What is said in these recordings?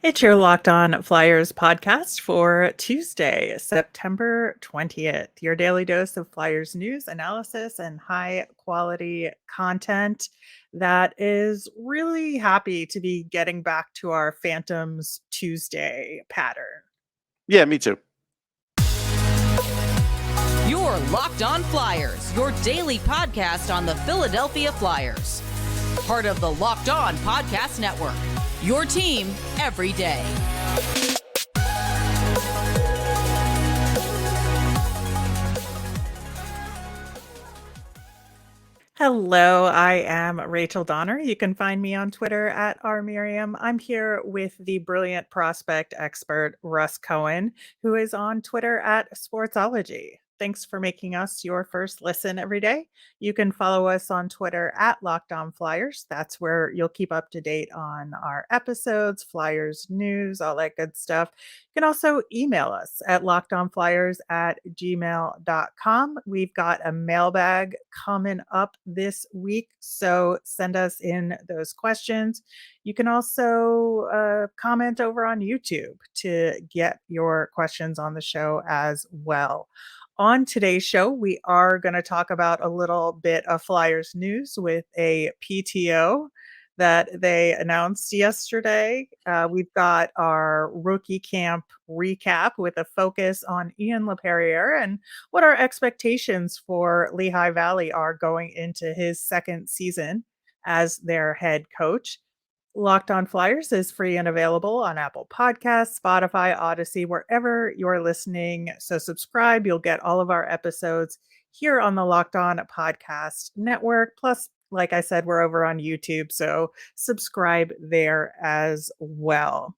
It's your Locked On Flyers podcast for Tuesday, September 20th. Your daily dose of Flyers news, analysis, and high quality content that is really happy to be getting back to our Phantoms Tuesday pattern. Yeah, me too. Your Locked On Flyers, your daily podcast on the Philadelphia Flyers. Part of the Locked On Podcast Network. Your team every day. Hello, I am Rachel Donner. You can find me on Twitter at rmiriam. I'm here with the brilliant prospect expert Russ Cohen, who is on Twitter at Sportsology. Thanks for making us your first listen every day. You can follow us on Twitter at Locked On Flyers. That's where you'll keep up to date on our episodes, Flyers news, all that good stuff. You can also email us at lockedonflyers@gmail.com. We've got a mailbag coming up this week, so send us in those questions. You can also comment over on YouTube to get your questions on the show as well. On today's show, we are going to talk about a little bit of Flyers news with a PTO that they announced yesterday. We've got our rookie camp recap with a focus on Ian Laperriere and what our expectations for Lehigh Valley are going into his second season as their head coach. Locked On Flyers is free and available on Apple Podcasts, Spotify, Odyssey, wherever you're listening. So subscribe. You'll get all of our episodes here on the Locked On Podcast Network. Plus, like I said, we're over on YouTube. So subscribe there as well.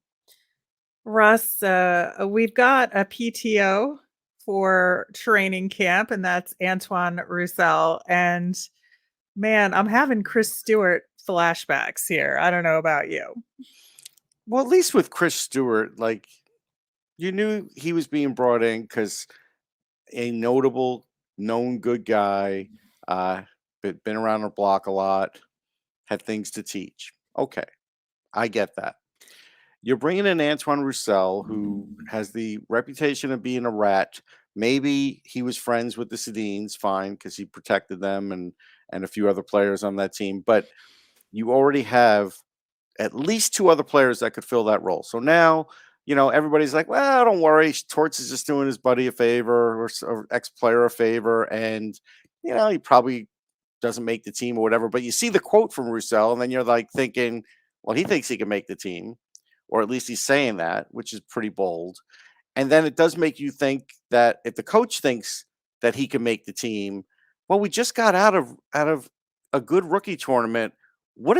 Russ, we've got a PTO for training camp, and that's Antoine Rousseau. And man, I'm having Chris Stewart flashbacks here. I don't know about you. Well, at least with Chris Stewart, like you knew he was being brought in because a notable, known good guy, been around the block a lot, had things to teach. Okay, I get that. You're bringing in Antoine Rousseau, who has the reputation of being a rat. Maybe he was friends with the Sedins, fine, because he protected them and a few other players on that team. But you already have at least two other players that could fill that role. So now, everybody's like, well, don't worry. Torts is just doing his buddy a favor or ex-player a favor. And, he probably doesn't make the team or whatever. But you see the quote from Rousseau, and then you're like thinking, well, he thinks he can make the team, or at least he's saying that, which is pretty bold. And then it does make you think that if the coach thinks that he can make the team, well, we just got out of a good rookie tournament. What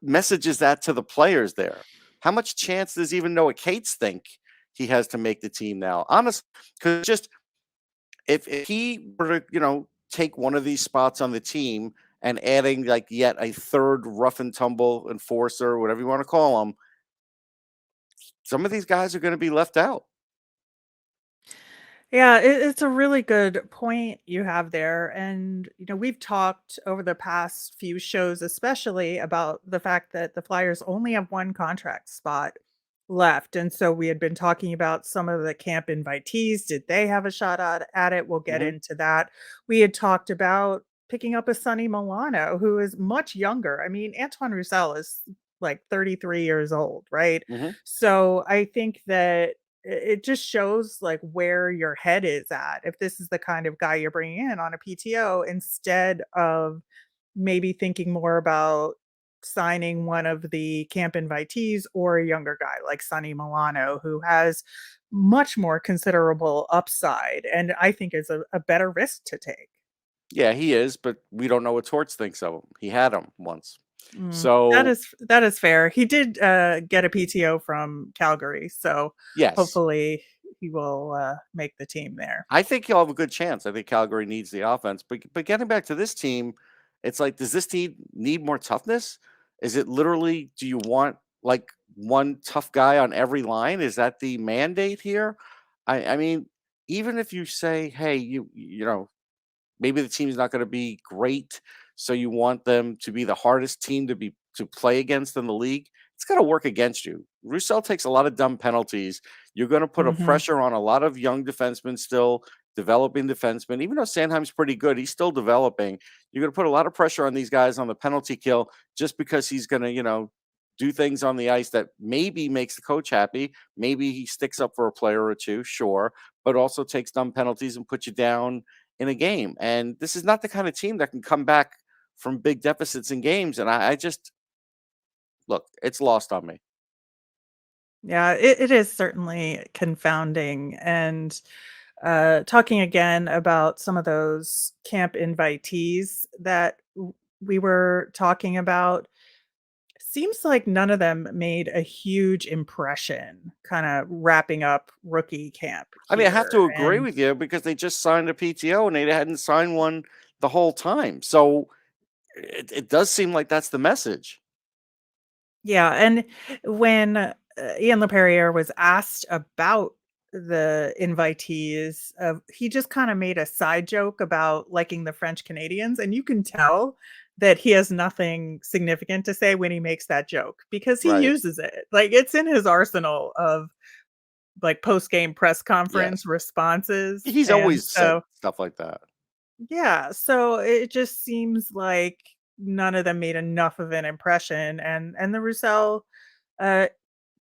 message is that to the players there? How much chance does even Noah Cates think he has to make the team now? Honestly, because just if he were to, take one of these spots on the team and adding like yet a third rough and tumble enforcer, whatever you want to call him, some of these guys are going to be left out. Yeah, it's a really good point you have there. And, we've talked over the past few shows, especially about the fact that the Flyers only have one contract spot left. And so we had been talking about some of the camp invitees. Did they have a shot at it? We'll get Mm-hmm. into that. We had talked about picking up a Sonny Milano, who is much younger. I mean, Antoine Roussel is like 33 years old, right? Mm-hmm. So I think that it just shows like where your head is at if this is the kind of guy you're bringing in on a PTO instead of maybe thinking more about signing one of the camp invitees or a younger guy like Sonny Milano, who has much more considerable upside and I think is a better risk to take. Yeah, he is, but we don't know what Torts thinks of him. He had him once. That So, is fair. He did get a PTO from Calgary, so yes, hopefully he will make the team there. I think he'll have a good chance. I think Calgary needs the offense. But getting back to this team, it's like, does this team need more toughness? Is it literally, do you want like one tough guy on every line? Is that the mandate here? I mean, even if you say, hey, maybe the team's not going to be great, so you want them to be the hardest team to play against in the league. it's going to work against you. Rousseau takes a lot of dumb penalties. You're going to put a Mhm. pressure on a lot of young defensemen still, developing defensemen. Even though Sandheim's pretty good, he's still developing. You're going to put a lot of pressure on these guys on the penalty kill just because he's going to, do things on the ice that maybe makes the coach happy. Maybe he sticks up for a player or two, sure, but also takes dumb penalties and puts you down in a game. And this is not the kind of team that can come back from big deficits in games. And I just look, it's lost on me. Yeah, it is certainly confounding. And talking again about some of those camp invitees that we were talking about, seems like none of them made a huge impression, kind of wrapping up rookie camp I mean, I have here. to agree And with you because they just signed a PTO and they hadn't signed one the whole time. So it does seem like that's the message. yeah, and when Ian Laperriere was asked about the invitees, he just kind of made a side joke about liking the French Canadians, and you can tell that he has nothing significant to say when he makes that joke because he Right. uses it. Like it's in his arsenal of like post-game press conference Yes. responses. He's And always said so stuff like that. yeah, so it just seems like none of them made enough of an impression. And the Roussel uh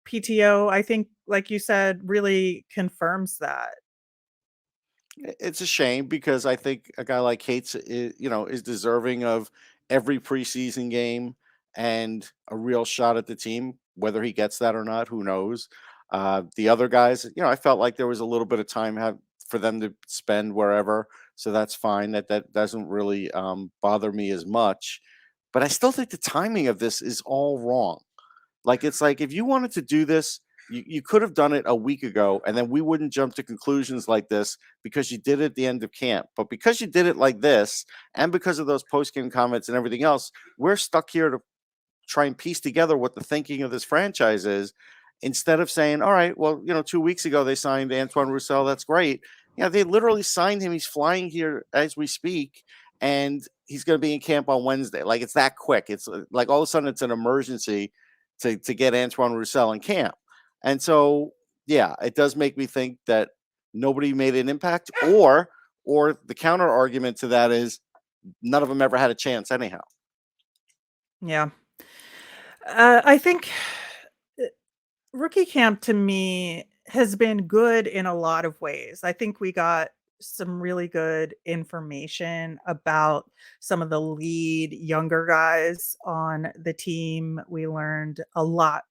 PTO, I think, like you said, really confirms that. It's a shame because I think a guy like Cates, is deserving of every preseason game and a real shot at the team. Whether he gets that or not, who knows? The other guys, I felt like there was a little bit of time for them to spend wherever, so that's fine. That doesn't really bother me as much. But I still think the timing of this is all wrong. Like, it's like if you wanted to do this, you could have done it a week ago, and then we wouldn't jump to conclusions like this because you did it at the end of camp. But because you did it like this, and because of those post-game comments and everything else, we're stuck here to try and piece together what the thinking of this franchise is instead of saying, all right, well, 2 weeks ago they signed Antoine Rousseau. That's great. Yeah, they literally signed him. He's flying here as we speak, and he's going to be in camp on Wednesday. Like, it's that quick. It's like all of a sudden it's an emergency to get Antoine Rousseau in camp. And so, yeah, it does make me think that nobody made an impact, or the counter argument to that is none of them ever had a chance anyhow. Yeah. I think uh, rookie camp to me has been good in a lot of ways. I think we got some really good information about some of the lead younger guys on the team. We learned a lot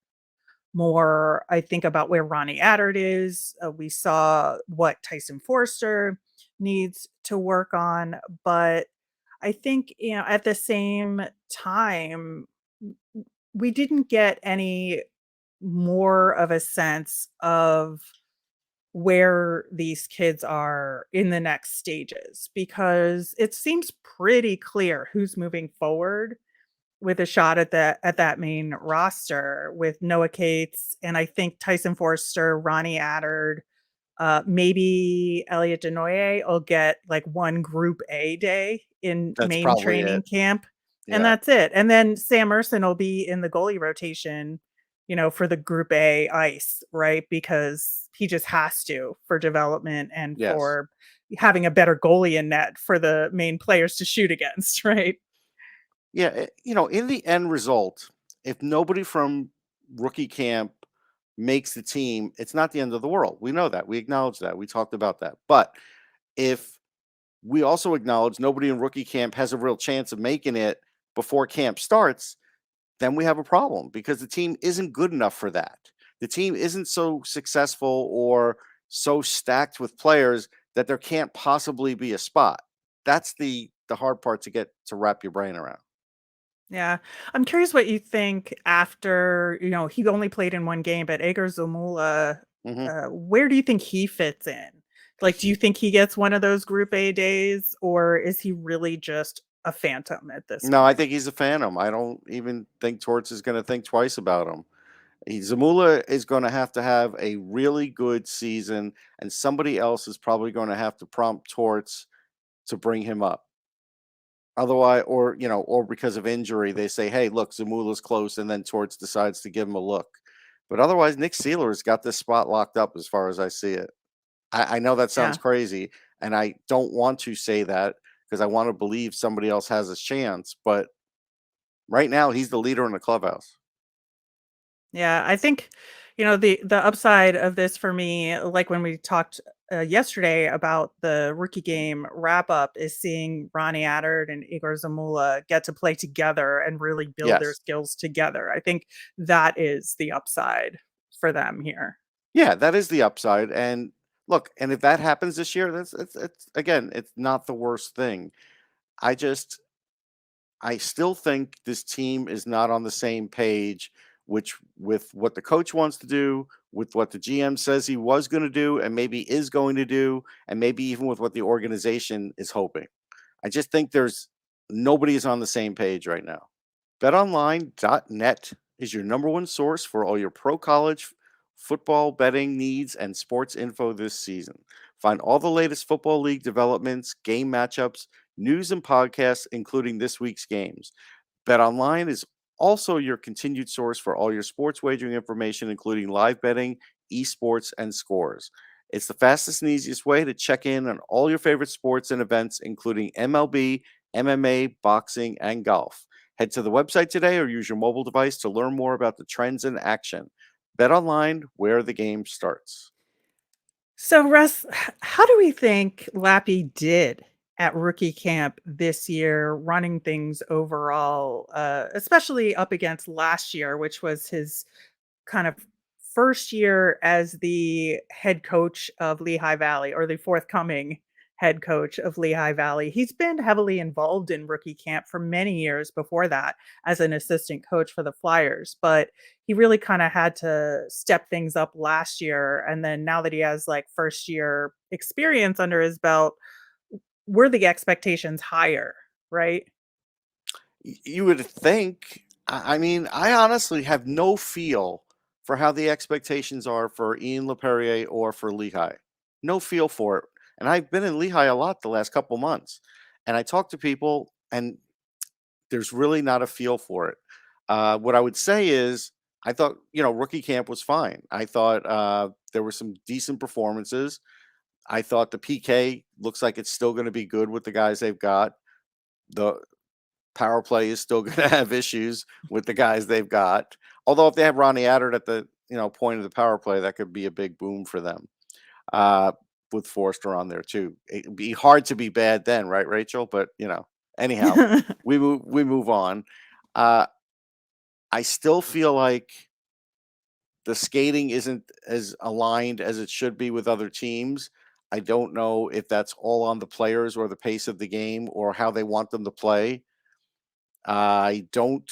more, I think, about where Ronnie Attard is. We saw what Tyson Forster needs to work on. But I think, at the same time, we didn't get any more of a sense of where these kids are in the next stages because it seems pretty clear who's moving forward with a shot at that main roster with Noah Cates and I think Tyson Forster, Ronnie Attard, maybe Elliot Denoye will get like one Group A day in That's main probably training it. camp, and Yeah. that's it. And then Sam Merson will be in the goalie rotation, for the Group A ice, right? Because he just has to for development and Yes. for having a better goalie in net for the main players to shoot against, right? Yeah, in the end result, if nobody from rookie camp makes the team, it's not the end of the world. We know that. We acknowledge that. We talked about that. But if we also acknowledge nobody in rookie camp has a real chance of making it before camp starts, then we have a problem because the team isn't good enough for that. The team isn't so successful or so stacked with players that there can't possibly be a spot. That's the hard part to wrap your brain around. Yeah. I'm curious what you think after, he only played in one game, but Egor Zamula, Mhm. where do you think he fits in? Like, do you think he gets one of those Group A days, or is he really just a phantom at this No, I point? think he's a phantom. I don't even think Torts is going to think twice about him. Zamula is going to have a really good season, and somebody else is probably going to have to prompt Torts to bring him up. Otherwise, or because of injury, they say, "Hey, look, Zamula's close," and then Torts decides to give him a look. But otherwise, Nick Sealer's got this spot locked up as far as I see it. I know that sounds Yeah. crazy, and I don't want to say that because I want to believe somebody else has a chance. But right now, he's the leader in the clubhouse. Yeah, I think, the upside of this for me, like when we talked yesterday about the rookie game wrap up, is seeing Ronnie Attard and Igor Zamula get to play together and really build their Yes. skills together. I think that is the upside for them here. Yeah, that is the upside. And look, and if that happens this year, it's again, it's not the worst thing. I just I still think this team is not on the same page, which with what the coach wants to do, with what the GM says he was going to do, and maybe is going to do, and maybe even with what the organization is hoping. I just think there's nobody is on the same page right now. BetOnline.net is your number one source for all your pro college football betting needs and sports info this season. Find all the latest football league developments, game matchups, news, and podcasts, including this week's games. BetOnline is also your continued source for all your sports wagering information, including live betting, esports, and scores. It's the fastest and easiest way to check in on all your favorite sports and events, including MLB, MMA, boxing, and golf. Head to the website today or use your mobile device to learn more about the trends in action. Bet online where the game starts. So, Russ, how do we think Lappy did at rookie camp this year, running things overall, especially up against last year, which was his kind of first year as the head coach of Lehigh Valley, or the forthcoming head coach of Lehigh Valley? He's been heavily involved in rookie camp for many years before that as an assistant coach for the Flyers, but he really kind of had to step things up last year. And then now that he has like first year experience under his belt, were the expectations higher, right? You would think. I mean, I honestly have no feel for how the expectations are for Ian Laperriere or for Lehigh. No feel for it. And I've been in Lehigh a lot the last couple months, and I talk to people, and there's really not a feel for it. What I would say is, I thought rookie camp was fine. I thought there were some decent performances. I thought the PK looks like it's still going to be good with the guys they've got. The power play is still going to have issues with the guys they've got. Although if they have Ronnie Attard at the point of the power play, that could be a big boom for them. With Forster on there too, it'd be hard to be bad then, right, Rachel? But anyhow, we move on. I still feel like the skating isn't as aligned as it should be with other teams. I don't know if that's all on the players or the pace of the game or how they want them to play. I don't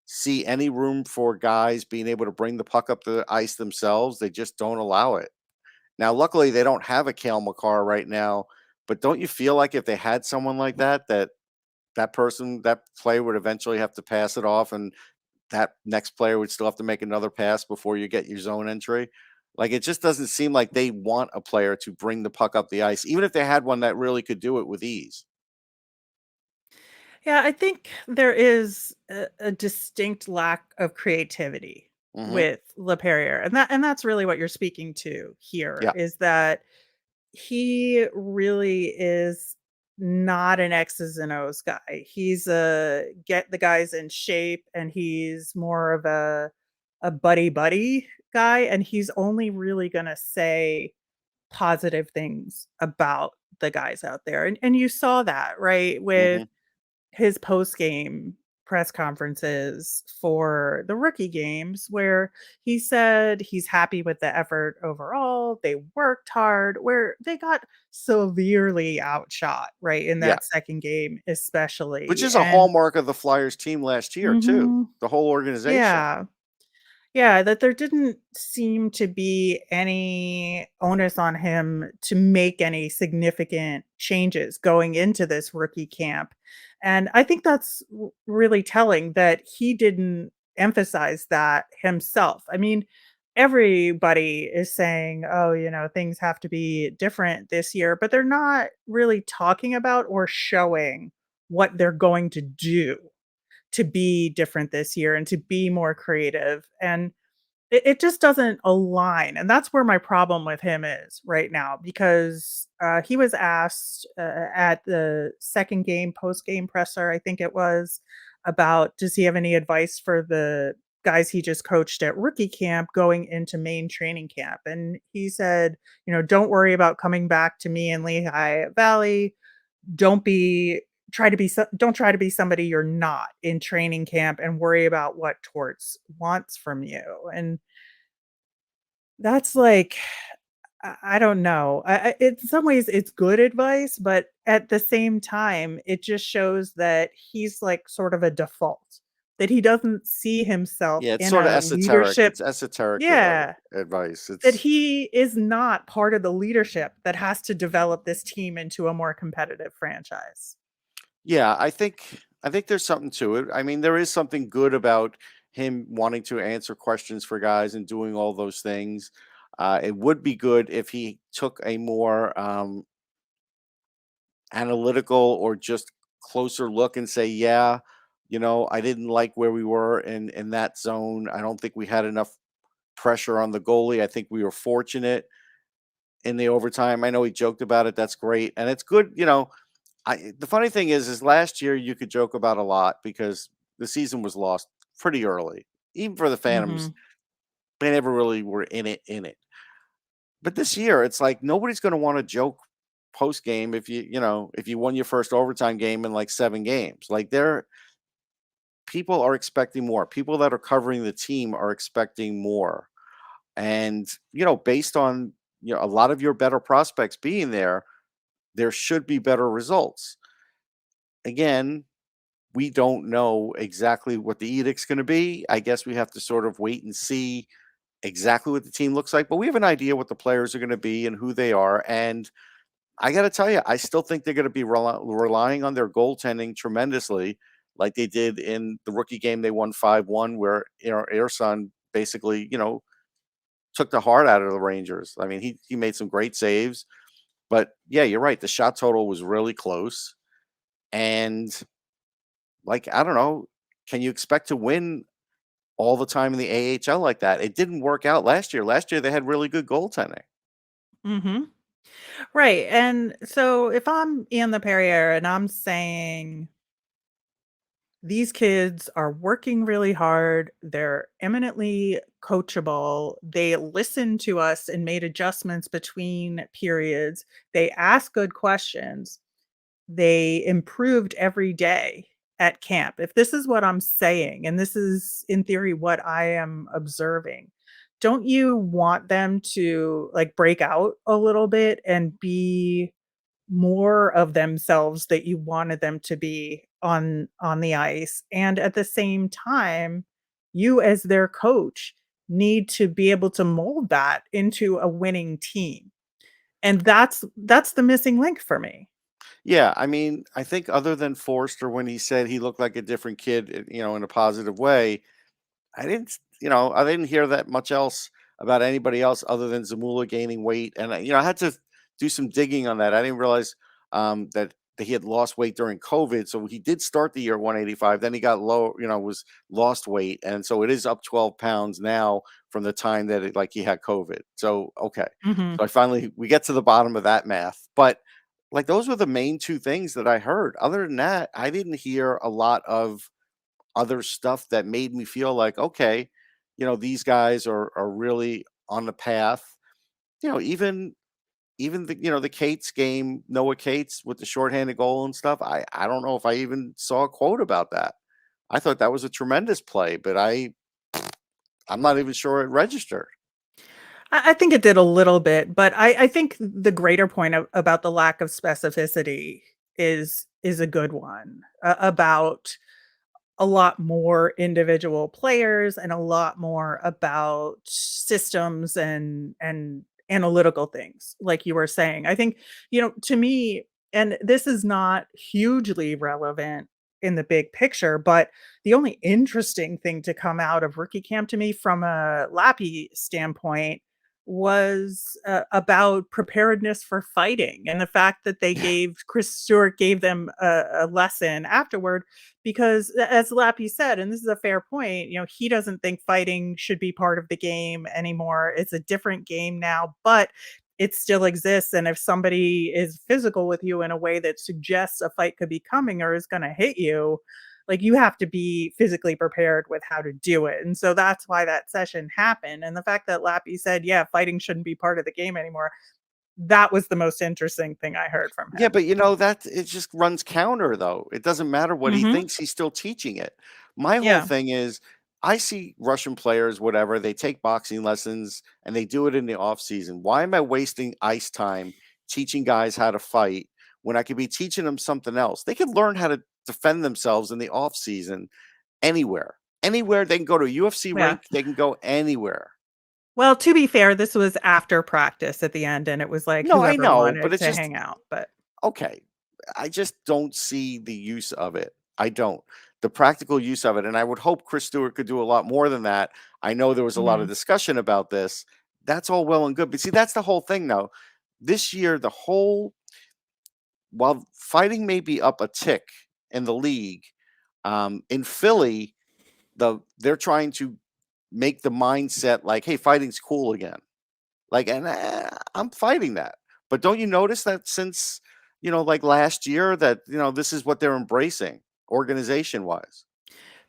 see any room for guys being able to bring the puck up the ice themselves. They just don't allow it. Now, luckily, they don't have a Cale Makar right now, but don't you feel like if they had someone like that, that person, that player would eventually have to pass it off, and that next player would still have to make another pass before you get your zone entry? Like, it just doesn't seem like they want a player to bring the puck up the ice, even if they had one that really could do it with ease. Yeah, I think there is a distinct lack of creativity Hmm. with Laperriere, and that's really what you're speaking to here, Yeah, is that he really is not an X's and O's guy. He's a get the guys in shape, and he's more of a buddy buddy guy, and he's only really gonna say positive things about the guys out there. And you saw that, right, with hmm, his post-game press conferences for the rookie games, where he said he's happy with the effort overall. They worked hard, where they got severely outshot, right, in yeah. that second game, Which especially. is a And hallmark of the Flyers team last year too. mhm, The whole organization. yeah. Yeah, that there didn't seem to be any onus on him to make any significant changes going into this rookie camp. And I think that's really telling that he didn't emphasize that himself. I mean, everybody is saying, oh, things have to be different this year, but they're not really talking about or showing what they're going to do to be different this year and to be more creative. And it just doesn't align. And that's where my problem with him is right now, because he was asked at the second game, post game presser, I think it was, about does he have any advice for the guys he just coached at rookie camp going into main training camp. And he said, don't worry about coming back to me in Lehigh Valley. Don't be don't try to be somebody you're not in training camp, and worry about what Torts wants from you. And that's like, I don't know. In some ways, it's good advice, but at the same time, it just shows that he's like sort of a default, that he doesn't see himself Yeah, it's in sort of a esoteric. leadership. It's esoteric Yeah, advice. that It's he is not part of the leadership that has to develop this team into a more competitive franchise. Yeah, I think there's something to it. I mean, there is something good about him wanting to answer questions for guys and doing all those things. It would be good if he took a more analytical or just closer look and say, yeah, I didn't like where we were in that zone. I don't think we had enough pressure on the goalie. I think we were fortunate in the overtime. I know he joked about it. That's great, and it's good. The funny thing is last year you could joke about a lot because the season was lost pretty early. Even for the Phantoms, Mhm. they never really were in it. But this year, it's like nobody's going to want to joke post game if you won your first overtime game in like 7 games. Like people are expecting more. People that are covering the team are expecting more. And based on a lot of your better prospects being there should be better results. Again, we don't know exactly what the edict's going to be. I guess we have to sort of wait and see exactly what the team looks like, but we have an idea what the players are going to be and who they are. And I got to tell you, I still think they're going to be relying on their goaltending tremendously, like they did in the rookie game. They won 5-1, where Ersan basically, took the heart out of the Rangers. I mean, he made some great saves, but yeah, you're right. The shot total was really close, and like I don't know, can you expect to win all the time in the AHL like that? It didn't work out last year. Last year they had really good goaltending. Mhm. Right. And so if I'm Ian Laperriere and I'm saying these kids are working really hard, they're eminently coachable, they listened to us and made adjustments between periods, they ask good questions, they improved every day at camp. If this is what I'm saying, and this is in theory what I am observing, don't you want them to like break out a little bit and be more of themselves that you wanted them to be on the ice? And at the same time, you as their coach need to be able to mold that into a winning team. And that's the missing link for me. Yeah, I mean, I think other than Forster when he said he looked like a different kid, in a positive way, I didn't hear that much else about anybody else other than Zamula gaining weight. And I had to do some digging on that. I didn't realize that he had lost weight during COVID. So he did start the year at 185. Then he got low, was lost weight, and so it is up 12 pounds now from the time that he had COVID. So okay, Mhm. so we get to the bottom of that math, but. Like those were the main two things that I heard. Other than that, I didn't hear a lot of other stuff that made me feel like, okay, these guys are really on the path. Even the Cates game, Noah Cates with the shorthanded goal and stuff. I don't know if I even saw a quote about that. I thought that was a tremendous play, but I'm not even sure it registered. I think it did a little bit, but I think the greater point about the lack of specificity is a good one, about a lot more individual players and a lot more about systems and analytical things, like you were saying. I think, to me, and this is not hugely relevant in the big picture, but the only interesting thing to come out of rookie camp to me from a Lappy standpoint was about preparedness for fighting, and the fact that Chris Stewart gave them a lesson afterward, because as Lappy said, and this is a fair point, he doesn't think fighting should be part of the game anymore. It's a different game now, but it still exists. And if somebody is physical with you in a way that suggests a fight could be coming or is going to hit you, like, you have to be physically prepared with how to do it. And so that's why that session happened. And the fact that Lappy said, yeah, fighting shouldn't be part of the game anymore, that was the most interesting thing I heard from him. Yeah, but that it just runs counter though. It doesn't matter what he thinks, he's still teaching it. My whole thing is I see Russian players, whatever, they take boxing lessons and they do it in the off season. Why am I wasting ice time teaching guys how to fight when I could be teaching them something else? They could learn how to defend themselves in the off season anywhere. Anywhere they can go to a UFC rink, they can go anywhere. Well, to be fair, this was after practice at the end, and it was like No, I whoever know, wanted but it's to just hang out. But okay. I just don't see the use of it. I don't. The practical use of it. And I would hope Chris Stewart could do a lot more than that. I know there was a lot of discussion about this. That's all well and good. But see, that's the whole thing though. This year, while fighting may be up a tick in the league, in Philly, they're trying to make the mindset like, hey, fighting's cool again. Like, and I'm fighting that. But don't you notice that since, like last year that, this is what they're embracing organization wise?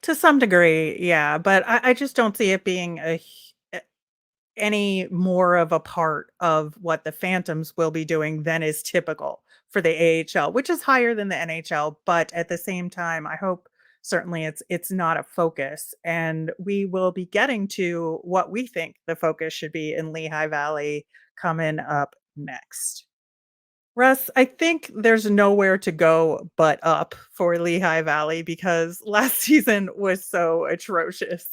to some degree, yeah. But I just don't see it being any more of a part of what the Phantoms will be doing than is typical for the AHL, which is higher than the NHL. But at the same time, I hope certainly it's not a focus. And we will be getting to what we think the focus should be in Lehigh Valley coming up next. Russ, I think there's nowhere to go but up for Lehigh Valley because last season was so atrocious,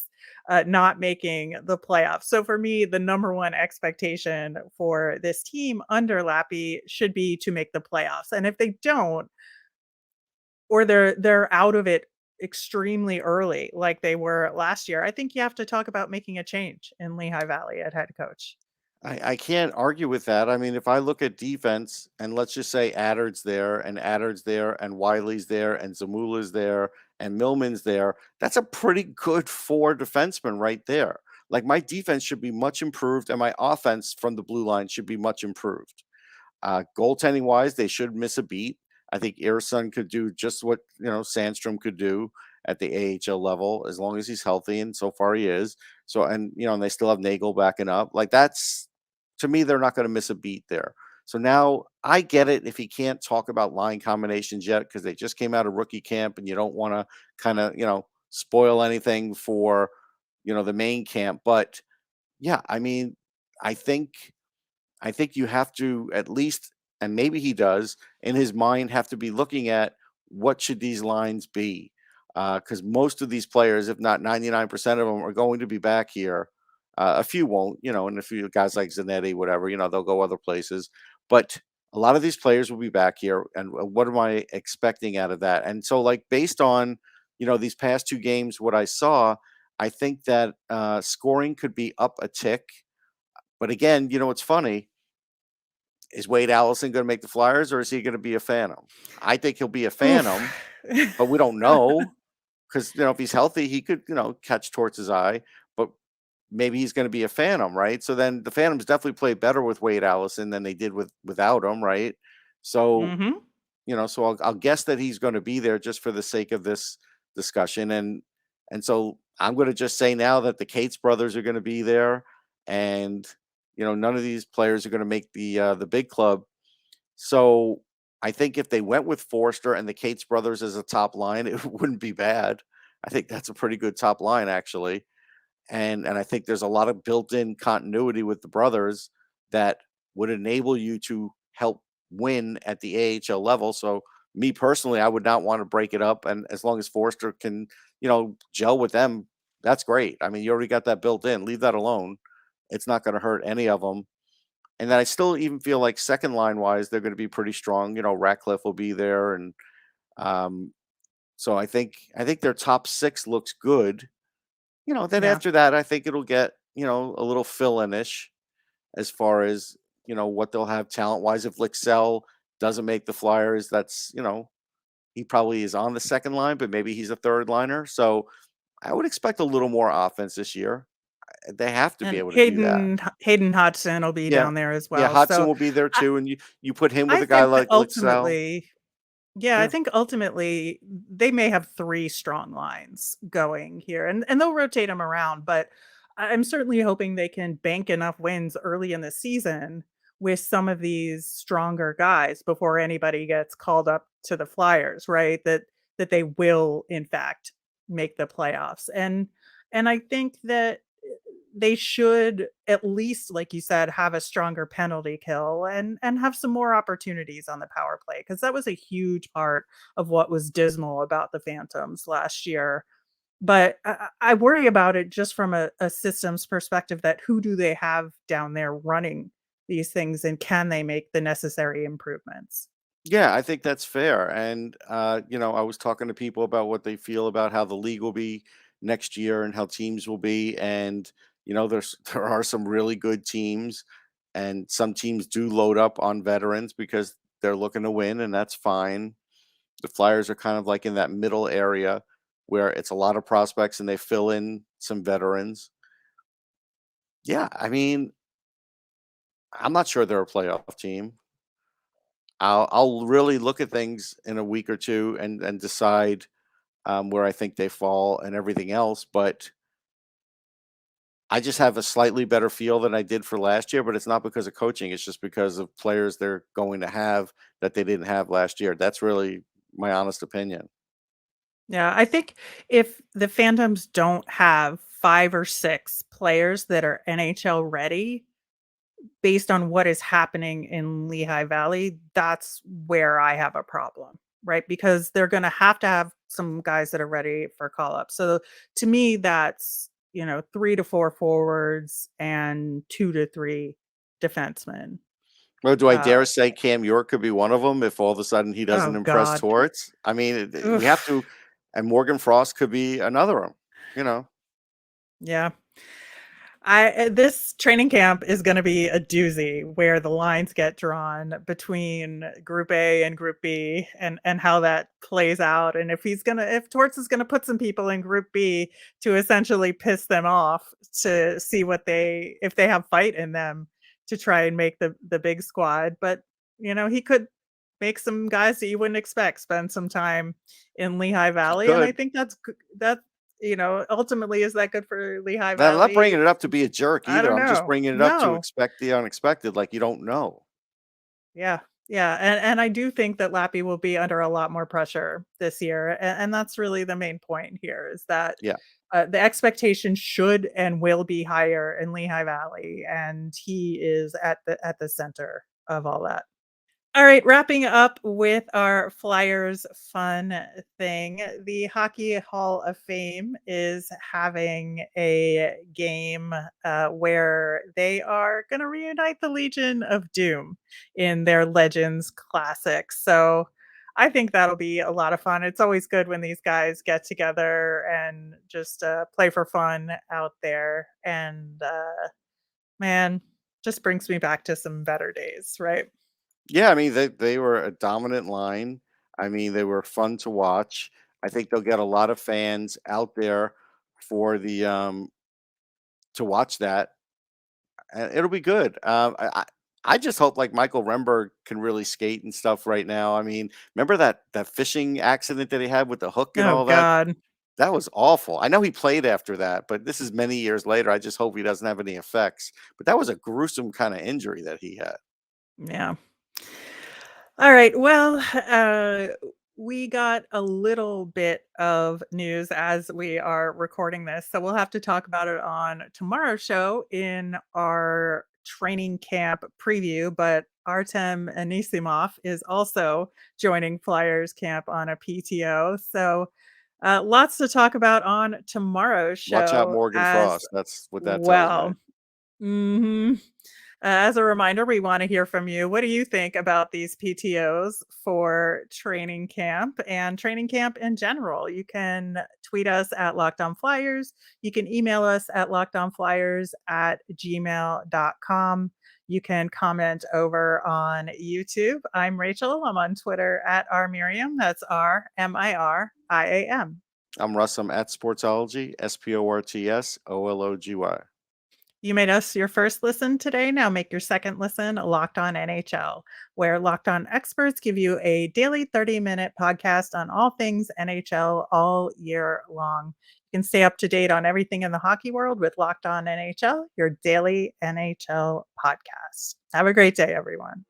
not making the playoffs. So for me, the number one expectation for this team under Lappy should be to make the playoffs. And if they don't, or they're out of it extremely early like they were last year, I think you have to talk about making a change in Lehigh Valley at head coach. I can't argue with that. I mean, if I look at defense and let's just say Addard's there and Wiley's there and Zamula's there and Millman's there, that's a pretty good 4 defensemen right there. Like my defense should be much improved and my offense from the blue line should be much improved. Goaltending wise, they should miss a beat. I think Ersson could do just what Sandstrom could do at the AHL level as long as he's healthy, and so far he is. So and they still have Nagel backing up. Like that's to me, they're not going to miss a beat there. So now I get it if he can't talk about line combinations yet because they just came out of rookie camp and you don't want to kind of spoil anything for the main camp. But yeah, I mean, I think you have to at least, and maybe he does, in his mind, have to be looking at what should these lines be, because most of these players, if not 99% of them, are going to be back here. A few won't, and a few guys like Zanetti, whatever, they'll go other places. But a lot of these players will be back here, and what am I expecting out of that? And so, like based on these past 2 games, what I saw, I think that scoring could be up a tick. But again, what's funny is Wade Allison going to make the Flyers, or is he going to be a Phantom? I think he'll be a Phantom, but we don't know because if he's healthy, he could catch Torts' eye. But maybe he's going to be a Phantom, right? So then the Phantoms definitely play better with Wade Allison than they did without him, right? So so I'll guess that he's going to be there just for the sake of this discussion, and so I'm going to just say now that the Cates brothers are going to be there, and none of these players are going to make the big club. So I think if they went with Forster and the Cates brothers as a top line, it wouldn't be bad. I think that's a pretty good top line, actually. And I think there's a lot of built-in continuity with the brothers that would enable you to help win at the AHL level. So me personally, I would not want to break it up. And as long as Forster can, gel with them, that's great. I mean, you already got that built in. Leave that alone. It's not going to hurt any of them. And then I still even feel like second line wise, they're going to be pretty strong. Ratcliffe will be there. And so I think their top 6 looks good. Then Yeah. after that, I think it'll get, a little fill-in-ish. as far as, what they'll have talent-wise. If Lixell doesn't make the Flyers, that's, he probably is on the second line, but maybe he's a third liner. So I would expect a little more offense this year. They have to be And able to do that. Hayden Hodgson will be Yeah. down there as Yeah, well. Hudson So will be there I too, and you put him with I a guy think that like Lixell. I Yeah. think ultimately they may have 3 strong lines going here, and they'll rotate them around, but I'm certainly hoping they can bank enough wins early in the season with some of these stronger guys before anybody gets called up to the Flyers, right? That they will in fact make the playoffs. And I think that they should at least, like you said, have a stronger penalty kill and have some more opportunities on the power play, because that was a huge part of what was dismal about the Phantoms last year. But I worry about it just from a systems perspective, that who do they have down there running these things, and can they make the necessary improvements? Yeah, I think that's fair. And I was talking to people about what they feel about how the league will be next year and how teams will be. And there are some really good teams, and some teams do load up on veterans because they're looking to win, and that's fine. The Flyers are kind of like in that middle area where it's a lot of prospects and they fill in some veterans. Yeah, I mean, I'm not sure they're a playoff team. I'll really look at things in a week or two and decide where I think they fall and everything else. But I just have a slightly better feel than I did for last year. But it's not because of coaching; it's just because of players they're going to have that they didn't have last year. That's really my honest opinion. Yeah, I think if the Phantoms don't have 5 or 6 players that are NHL ready, based on what is happening in Lehigh Valley, that's where I have a problem, right? Because they're gonna have to have some guys that are ready for call up. So to me, that's, 3 to 4 forwards and 2 to 3 defensemen. Well, do I Uh, dare say Cam York could be one of them if all of a sudden he doesn't oh impress god. Torts? I mean, we have Oof. to, and Morgan Frost could be another one. You know, Yeah. This training camp is gonna be a doozy, where the lines get drawn between Group A and Group B, and how that plays out, and if Torts is gonna put some people in Group B to essentially piss them off, to see what they if they have fight in them to try and make the big squad. But, he could make some guys that you wouldn't expect spend some time in Lehigh he Valley, and I could. think that, ultimately, is that good for Lehigh Now, I'm not Valley? bringing it up to be a jerk I either. don't I'm just know. bringing it up to No. expect the unexpected, like you don't know. Yeah. Yeah, and I do think that Lappy will be under a lot more pressure this year, and that's really the main point here, is that, Yeah. the expectation should and will be higher in Lehigh Valley, and he is at the center of all that. All right, wrapping up with our Flyers fun thing. The Hockey Hall of Fame is having a game where they are going to reunite the Legion of Doom in their Legends Classic. So I think that'll be a lot of fun. It's always good when these guys get together and just play for fun out there. And man, just brings me back to some better days, right? Yeah, I mean they were a dominant line. I mean, they were fun to watch. I think they'll get a lot of fans out there for the to watch that, and it'll be good. I just hope like Michael Remberg can really skate and stuff right now. I mean, remember that fishing accident that he had with the hook and Oh all that? God. That was awful. I know he played after that, but this is many years later. I just hope he doesn't have any effects. But that was a gruesome kind of injury that he had. Yeah. All right. Well, we got a little bit of news as we are recording this, so we'll have to talk about it on tomorrow's show in our training camp preview. But Artem Anisimov is also joining Flyers camp on a PTO, so lots to talk about on tomorrow's Watch out, show Morgan as Frost. That's what that tells me. well. Hmm As a reminder, we want to hear from you. What do you think about these PTOs for training camp and training camp in general? You can tweet us at Locked On Flyers. You can email us at lockedonflyers@gmail.com. You can comment over on YouTube. I'm Rachel. I'm on Twitter at rmiriam. That's RMIRIAM. I'm Russ. I'm at Sportsology, SPORTSOLOGY. You made us your first listen today. Now make your second listen Locked On NHL, where Locked On experts give you a daily 30-minute podcast on all things NHL all year long. You can stay up to date on everything in the hockey world with Locked On NHL, your daily NHL podcast. Have a great day, everyone.